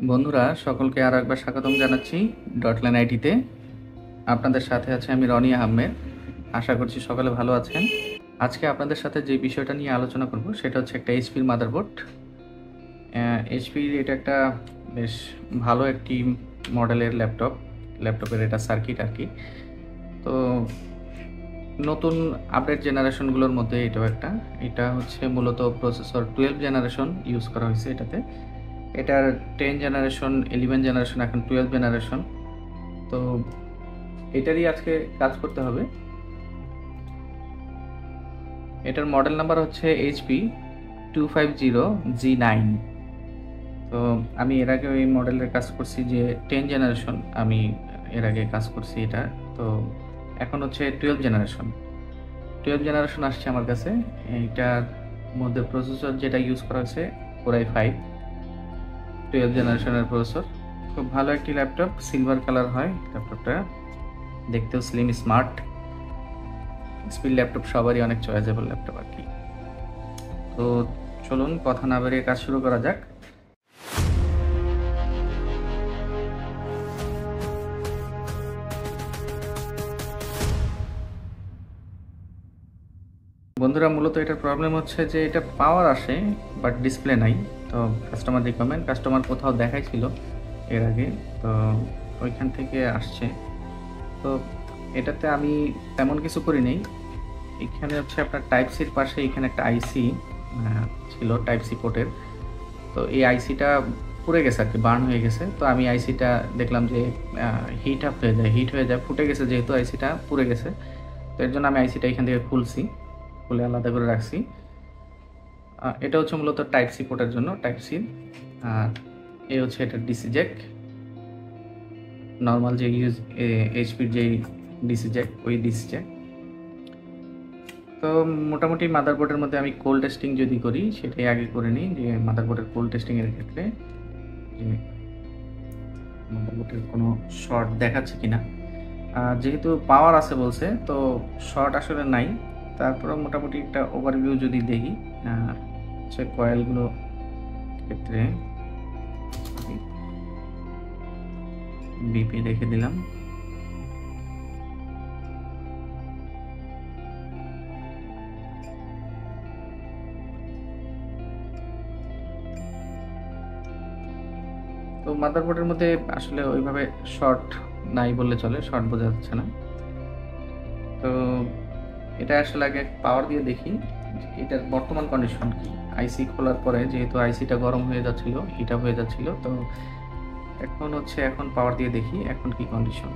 বন্ধুরা সকলকে আরো একবার স্বাগতম জানাচ্ছি ডটলাইন আইটিতে। আপনাদের সাথে আছে আমি রনি আহমেদ। আশা করছি সকলে ভালো আছেন। আজকে আপনাদের সাথে যে বিষয়টা নিয়ে আলোচনা করব সেটা হচ্ছে একটা এইচপির মাদারবোর্ড। এইচপির এটা একটা বেশ ভালো একটি মডেলের ল্যাপটপের এটা সার্কিট আর কি। তো নতুন আপডেট জেনারেশনগুলোর মধ্যে এটাও একটা। এটা হচ্ছে মূলত প্রসেসর 12 জেনারেশন ইউজ করা হয়েছে এটাতে। এটার 10 জেনারেশন, 11 জেনারেশন, এখন 12 জেনারেশন। তো এটারই আজকে কাজ করতে হবে। এটার মডেল নাম্বার হচ্ছে HP 250G9। তো আমি এর আগে ওই মডেলের কাজ করছি, যে 10 জেনারেশন আমি এর আগে কাজ করছি এটা। তো এখন হচ্ছে 12 জেনারেশন আসছে আমার কাছে। এইটার মধ্যে প্রসেসর যেটা ইউজ করা হয়েছে Core i5 12 জেনারেশনের প্রসেসর। খুব ভালো একটি ল্যাপটপ, সিলভার কালার হয় ল্যাপটপটা, দেখতেও স্লিম স্মার্ট। স্পিড ল্যাপটপ সবারই অনেক চয়েসেবল ল্যাপটপ আর কি। তো চলুন কথা না বেরিয়ে কাজ শুরু করা যাক। বন্ধুরা, মূলত এটার প্রবলেম হচ্ছে যে এটা পাওয়ার আসে বাট ডিসপ্লে নাই। তো কাস্টমার কোথাও দেখাইছিল এর আগে, তো ওইখান থেকে আসছে। তো এটাতে আমি তেমন কিছু করি নেই। এখানে হচ্ছে আপনার টাইপ সির পাশে এখানে একটা আইসি ছিল টাইপ সি পোর্টের। তো এই আইসিটা পুড়ে গেছে আর কি, বার্ন হয়ে গেছে। তো আমি আইসিটা দেখলাম যে হিট হয়ে যায়, ফুটে গেছে যেহেতু আইসিটা পুড়ে গেছে। তো এর জন্য আমি আইসিটা এখান থেকে খুলে আলাদা করে রাখছি। এটা হচ্ছে মূলত টাইপ সি পোর্টের জন্য, টাইপ সি। আর এই হচ্ছে এটা ডিসি জ্যাক, নর্মাল যে এইচপির যে ডিসি জ্যাক, ওই ডিসি জ্যাক। তো মোটামুটি মাদারবোর্ডের মধ্যে আমি কোল্ড টেস্টিং যদি করি সেটাই আগে করে নিই, যে মাদারবোর্ডের কোল্ড টেস্টিং এর ক্ষেত্রে যে মাদারবোর্ডের কোনো শর্ট দেখাচ্ছে কিনা। যেহেতু পাওয়ার আছে বলছে, তো শর্ট আসলে নাই। তারপরে মোটামুটি একটা ওভারভিউ যদি দেখি, হচ্ছে কয়েলগুলো ক্ষেত্রে বিপি রেখে দিলাম। তো মাদারবোর্ডের মধ্যে আসলে ওইভাবে শর্ট নাই বললে চলে, শর্ট বোঝা যাচ্ছে না। তো এটা আসলে আগে পাওয়ার দিয়ে দেখি এটার বর্তমান কন্ডিশন কি। আইসি খোলার পরে যেহেতু আইসিটা গরম হয়ে যাচ্ছিল, হিট আপ হয়ে যাচ্ছিল, তো এখন পাওয়ার দিয়ে দেখি এখন কি কন্ডিশন।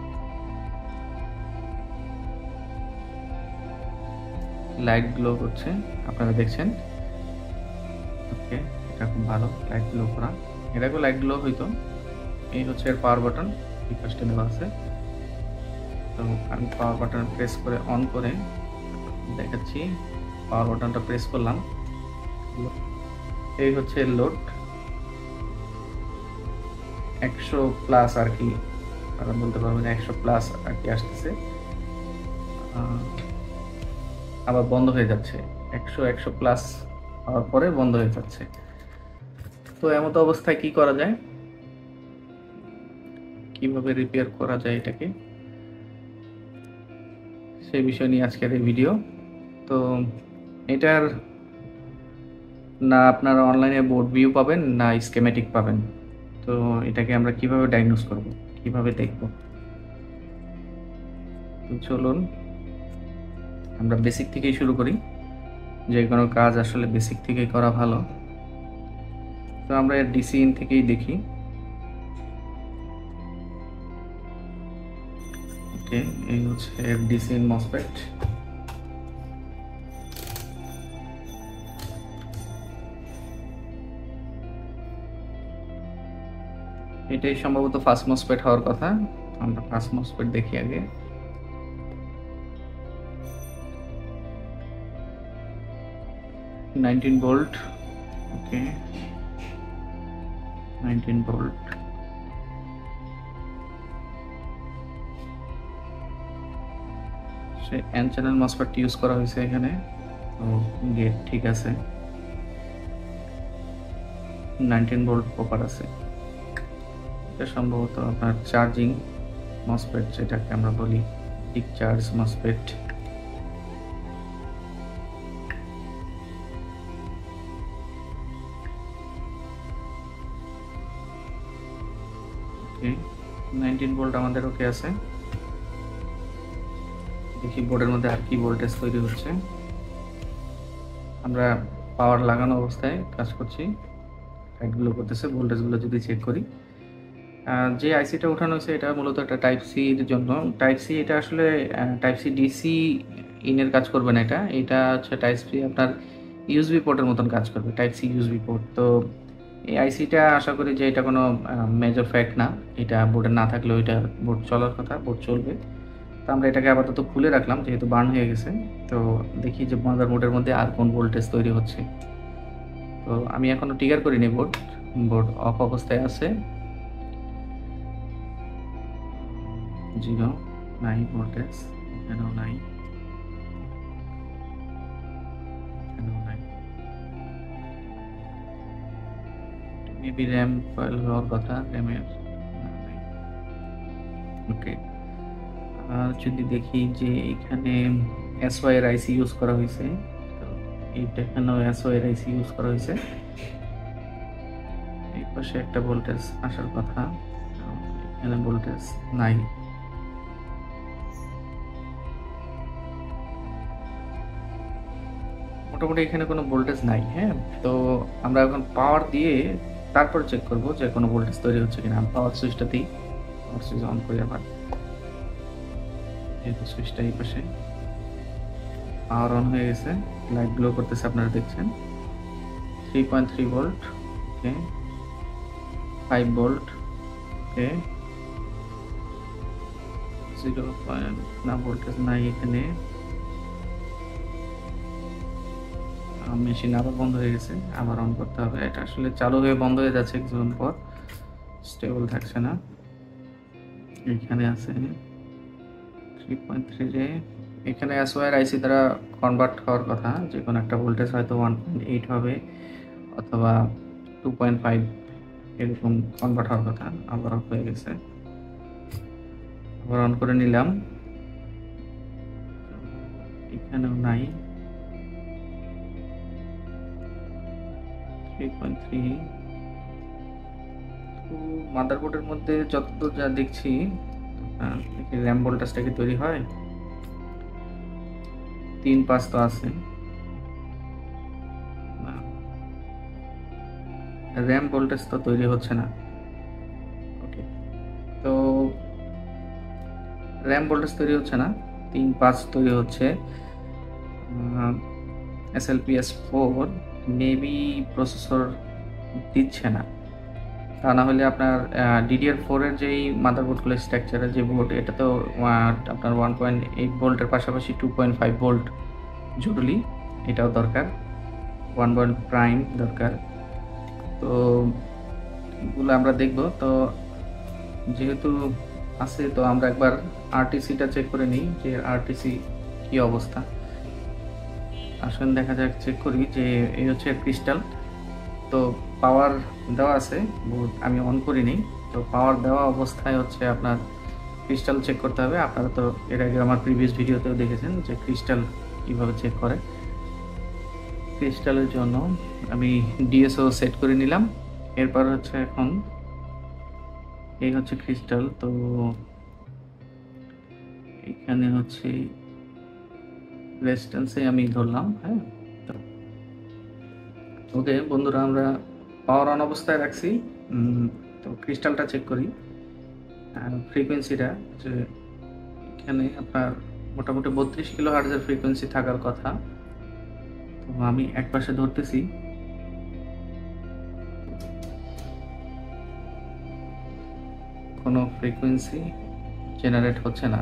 লাইট গ্লো করছে, আপনারা দেখছেন। ওকে, এটা খুব ভালো, লাইট গ্লো করা। এটাকেও লাইট গ্লো হইতো। এই হচ্ছে এর পাওয়ার বাটন, এই পাশে দেওয়া আছে। তো আমি পাওয়ার বাটন প্রেস করে অন করে দেখাচ্ছি। পাওয়ার বাটনটা প্রেস করলাম, এই হচ্ছে লোড 100+ আর কি, আপনারা বলতে পারবেন 100+ আর কি আসতেছে। আবার বন্ধ হয়ে যাচ্ছে, 100+ হওয়ার পরে বন্ধ হয়ে যাচ্ছে। তো এমতো অবস্থায় কি করা যায়, কিভাবে রিপেয়ার করা যায় এটাকে, সেই বিষয় নিয়ে আজকের এই ভিডিও। তো এটার না আপনারা অনলাইনে বোর্ড ভিউ পাবেন, না স্কেমেটিক পাবেন। তো এটাকে আমরা কিভাবে ডায়াগনোজ করব, কিভাবে দেখব, তো চলুন আমরা বেসিক থেকেই শুরু করি। যে কোনো কাজ আসলে বেসিক থেকেই করা ভালো। তো আমরা এর ডিসি ইন থেকেই দেখি। ওকে, এই হচ্ছে এর ডিসি ইন মসফেট। এটাই সম্ভবত ফার্স্ট মসফেট হওয়ার কথা। আমরা ফার্স্ট মসফেট দেখি আগে। Nineteen volt. Okay, 19 volt. সে এন চ্যানেল মসফেট ইউজ করা হয়েছে এখানে। তো গেট ঠিক আছে, 19 ভোল্ট প্রপার আছে। এটা সম্ভবত আপনার চার্জিং মসফেট, যেটাকে আমরা বলি পিক চার্জ মসফেট। ওকে, 19 ভোল্ট আমাদের ওকে আছে। দেখি বোর্ডের মধ্যে আর কি ভোল্টেজ তৈরি হচ্ছে। আমরা পাওয়ার লাগানো অবস্থায় কাজ করছি, লাইটগুলো করতেছে, ভোল্টেজগুলো যদি চেক করি। যে আইসিটা ওঠানো হয়েছে এটা মূলত একটা টাইপ সির জন্য। টাইপ সি এটা আসলে টাইপ সি ডিসি ইনের কাজ করবে না, এটা হচ্ছে টাইপ সি আপনার ইউএসবি পোর্টের মতন কাজ করবে, টাইপ সি ইউএসবি পোর্ট। তো এই আইসিটা আশা করি যে এটা কোনো মেজর ফ্যাক্ট না, এটা বোর্ডে না থাকলেও এটা বোর্ড চলার কথা, বোর্ড চলবে। তো আমরা এটাকে আপাতত খুলে রাখলাম যেহেতু বার্ন হয়ে গেছে। তো দেখি যে মাদারবোর্ডের মধ্যে আর কোন ভোল্টেজ তৈরি হচ্ছে। তো আমি এখনো ট্রিগার করিনি, বোর্ড অফ অবস্থায় আছে। 0 নাই ভোল্টেজ, এখানেও নাই, এখানেও নাই। মেবি র্যাম ফয়েল হওয়ার কথা, র্যামের নাই। ওকে, আর যদি দেখি যে এখানে এসওয়াই এর আইসি ইউজ করা হয়েছে, তো এইটা এখানেও এসওয়াই এর আইসি ইউজ করা হয়েছে। এই পাশে একটা ভোল্টেজ আসার কথা, এখানে ভোল্টেজ নাই। মোটামুটি এখানে কোনো ভোল্টেজ নাই। হ্যাঁ, তো আমরা এখন পাওয়ার দিয়ে তারপর চেক করব যে কোনো ভোল্টেজ তৈরি হচ্ছে কিনা। আমি পাওয়ার সুইচটা দিই, পাওয়ার সুইচ অন করি আবার, যেহেতু সুইচটা এই পাশে। পাওয়ার অন হয়ে গেছে, লাইট গ্লো করতেছে, আপনারা দেখছেন। 3.3 ভোল্ট, ওকে। 5 ভোল্ট, ওকে। 0 না, ভোল্টেজ নাই এখানে। মেশিন আবার বন্ধ হয়ে গেছে, আবার অন করতে হবে। এটা আসলে চালু হয়ে বন্ধ হয়ে যাচ্ছে কিছুক্ষণ পর, স্টেবল থাকছে না। এখানে আছে 3.3 রে, এখানে এসওয়াই আইসি দ্বারা কনভার্ট হওয়ার কথা, যে কোনো একটা ভোল্টেজ হয়তো 1.8 হবে অথবা 2.5 এরকম কনভার্ট হওয়ার কথা। আবার অফ হয়ে গেছে, আবার অন করে নিলাম, এখানেও নাই। 3.3। তো মাদারবোর্ডের মধ্যে যতদূর যা দেখছি, র্যাম ভোল্টেজটা কি তৈরি হয়? 3.5 তো আছে না, র্যাম ভোল্টেজ তো তৈরি হচ্ছে না। ওকে, তো র্যাম ভোল্টেজ তৈরি হচ্ছে না, 3.5 তৈরি হচ্ছে। SLPS4 মেবি প্রসেসর দিচ্ছে না, তা না হলে আপনার DDR4 এর যেই মাদারবোর্ডগুলো স্ট্রাকচারের যে বোর্ড, এটা তো আপনার 1.8 ভোল্টের পাশাপাশি 2.5 ভোল্ট জরুরি, এটাও দরকার, 1 ভোল্ট প্রাইম দরকার। তো এগুলো আমরা দেখব। তো যেহেতু আছে, তো আমরা একবার আরটিসিটা চেক করে নিই যে আরটিসি কি অবস্থা। আসুন দেখা যাক, চেক করি যে এই হচ্ছে ক্রিস্টাল। তো পাওয়ার দেওয়া আছে, বোর্ড আমি অন করিনি। তো পাওয়ার দেওয়া অবস্থায় হচ্ছে আপনার ক্রিস্টাল চেক করতে হবে। আপনারা তো এর আগে আমার প্রিভিয়াস ভিডিওতেও দেখেছেন যে ক্রিস্টাল কীভাবে চেক করে। ক্রিস্টালের জন্য আমি ডিএসও সেট করে নিলাম। এরপর হচ্ছে এখন এই হচ্ছে ক্রিস্টাল। তো এখানে হচ্ছে রেজিস্ট্যান্সে আমি ধরলাম। হ্যাঁ, ওকে বন্ধুরা, আমরা পাওয়ার অন অবস্থায় রাখছি। তো ক্রিস্টালটা চেক করি, ফ্রিকোয়েন্সিটা যে এখানে আপনার মোটামুটি 32 কিলো হার্টজের ফ্রিকোয়েন্সি থাকার কথা। তো আমি এক পাশে ধরতেছি, কোনো ফ্রিকোয়েন্সি জেনারেট হচ্ছে না,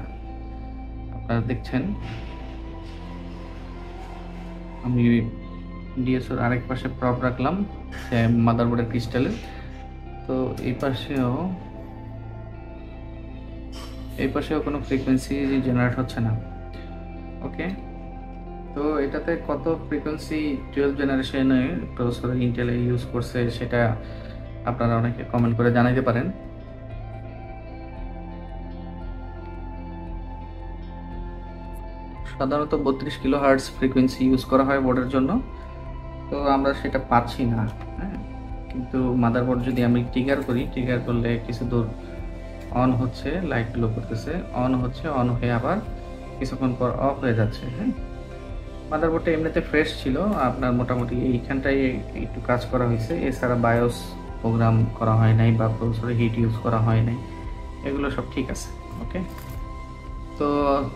আপনারা দেখছেন। আমি ডিএসওর আরেক পাশে প্রপ রাখলাম মাদারবোর্ডের ক্রিস্টালে। তো এই পাশেও কোনো ফ্রিকোয়েন্সি জেনারেট হচ্ছে না। ওকে, তো এটাতে কত ফ্রিকোয়েন্সি 12 জেনারেশনে প্রসেসর ইন্টেল ইউজ করছে সেটা আপনারা অনেকে কমেন্ট করে জানাইতে পারেন। সাধারণত 32 কিলো হার্টজ ফ্রিকোয়েন্সি ইউজ করা হয় বোর্ডের জন্য, তো আমরা সেটা পাচ্ছি না। হ্যাঁ, কিন্তু মাদারবোর্ড যদি আমি ট্রিগার করি, ট্রিগার করলে কিছু দূর অন হচ্ছে, লাইট গ্লো করতেছে, অন হচ্ছে, অন হয়ে আবার কিছুক্ষণ পর অফ হয়ে যাচ্ছে। হ্যাঁ, মাদারবোর্ডটা এমনিতে ফ্রেশ ছিল, আপনার মোটামুটি এইখানটাই একটু কাজ করা হয়েছে, এছাড়া বায়োস প্রোগ্রাম করা হয় নাই বা প্রসেসরে হিট ইউজ করা হয় নাই, এগুলো সব ঠিক আছে। ওকে, তো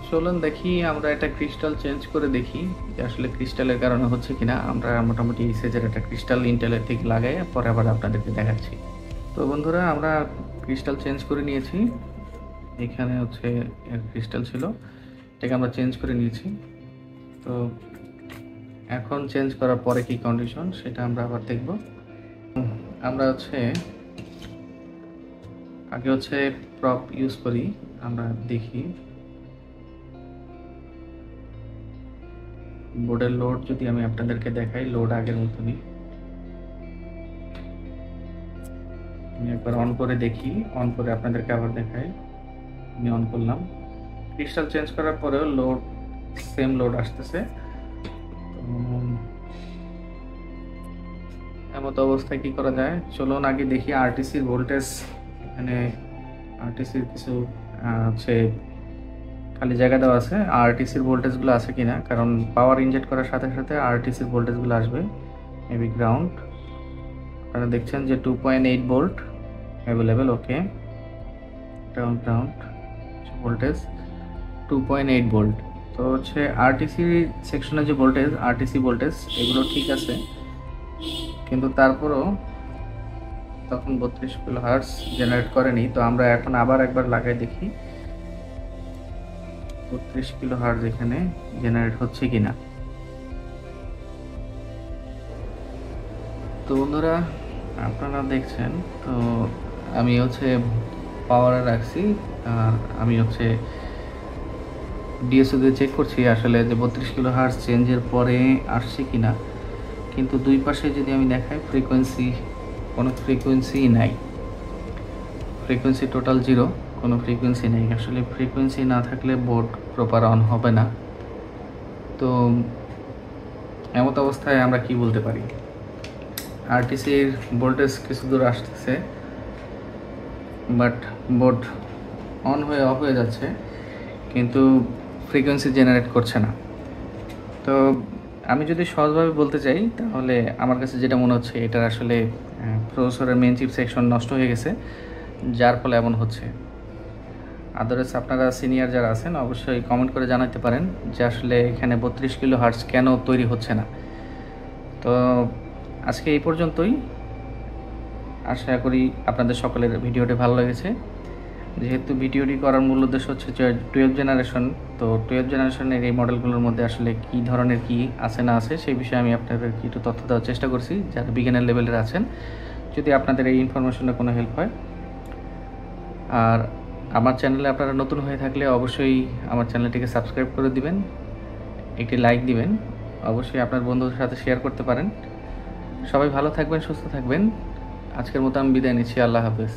চলুন দেখি আমরা এটা ক্রিস্টাল চেঞ্জ করে দেখি যে আসলে ক্রিস্টালের কারণে হচ্ছে কিনা। আমরা মোটামুটি এই সাইজের একটা ক্রিস্টাল ইন্টেলের থেকে লাগাই, পরে আবার আপনাদেরকে দেখাচ্ছি। তো বন্ধুরা, আমরা ক্রিস্টাল চেঞ্জ করে নিয়েছি। এখানে হচ্ছে ক্রিস্টাল ছিল, এটাকে আমরা চেঞ্জ করে নিয়েছি। তো এখন চেঞ্জ করার পরে কি কন্ডিশন সেটা আমরা আবার দেখব। আমরা আগে প্রপ ইউজ করি, আমরা দেখি বোর্ডের লোড যদি আমি আপনাদেরকে দেখাই, লোড আগের মতনই। আমি একবার অন করে দেখি, অন করে আপনাদেরকে আবার দেখাই। আমি অন করলাম, ক্রিস্টাল চেঞ্জ করার পরেও লোড সেম লোড আসতেছে। এমত অবস্থায় কি করা যায়, চলুন আগে দেখি আরটিসির ভোল্টেজ। এখানে আরটিসির কিছু খালি জায়গা দেওয়া আছে, আরটিসির ভোল্টেজগুলো আছে কিনা, কারণ পাওয়ার ইনজেক্ট করার সাথে সাথে আরটিসির ভোল্টেজগুলো আসবে। মেবি গ্রাউন্ড, আপনারা দেখছেন যে 2.8 ভোল্ট অ্যাভেলেবেল। ওকে, গ্রাউন্ড ভোল্টেজ 2.8 ভোল্ট। তো আরটিসি সেকশনে যে ভোল্টেজ, আরটিসি ভোল্টেজ এগুলো ঠিক আছে, কিন্তু তারপরও তখন 32 কিলো হার্টজ জেনারেট করেনি। তো আমরা এখন আবার একবার লাগাই দেখি 32 কিলো হার্টজ এখানে জেনারেট হচ্ছে কিনা। তো বন্ধুরা, আপনারা দেখছেন, তো আমি পাওয়ারে রাখছি, আর আমি ডিএসও দিয়ে চেক করছি আসলে যে 32 কিলো হার্টজ চেঞ্জের পরে আসছে কিনা। কিন্তু দুই পাশে যদি আমি দেখাই, কোনো ফ্রিকোয়েন্সি নাই, ফ্রিকোয়েন্সি টোটাল জিরো, কোনো ফ্রিকোয়েন্সি নেই। আসলে ফ্রিকোয়েন্সি না থাকলে বোর্ড প্রপার অন হবে না। তো এমত অবস্থায় আমরা কি বলতে পারি, আরটিসির ভোল্টেজ কিছু দূর আসতেছে, বাট বোর্ড অন হয়ে অফ হয়ে যাচ্ছে, কিন্তু ফ্রিকোয়েন্সি জেনারেট করছে না। তো আমি যদি সহজভাবে বলতে চাই, তাহলে আমার কাছে যেটা মনে হচ্ছে, এটার আসলে প্রসেসরের মেন চিপ সেকশন নষ্ট হয়ে গেছে, যার ফলে এমন হচ্ছে। আদারওয়াইজ আপনারা সিনিয়র যারা আছেন অবশ্যই কমেন্ট করে জানাতে পারেন যে আসলে এখানে 32 কিলো হার্টজ কেন তৈরি হচ্ছে না। তো আজকে এই পর্যন্তই, আশা করি আপনাদের সকলের ভিডিওটি ভালো লেগেছে। যেহেতু ভিডিওটি করার মূল উদ্দেশ্য হচ্ছে 12 জেনারেশন, তো 12 জেনারেশনের এই মডেলগুলোর মধ্যে আসলে কী ধরনের কি আছে না আছে সেই বিষয়ে আমি আপনাদের একটু তথ্য দেওয়ার চেষ্টা করছি, যারা বিগিনার লেভেলের আছেন। যদি আপনাদের এই ইনফরমেশনে কোনো হেল্প হয়, আর আমার চ্যানেলে আপনারা নতুন হয়ে থাকলে অবশ্যই আমার চ্যানেলটিকে সাবস্ক্রাইব করে দিবেন, একটি লাইক দিবেন, অবশ্যই আপনার বন্ধুদের সাথে শেয়ার করতে পারেন। সবাই ভালো থাকবেন, সুস্থ থাকবেন। আজকের মতো আমি বিদায় নিচ্ছি। আল্লাহ হাফেজ।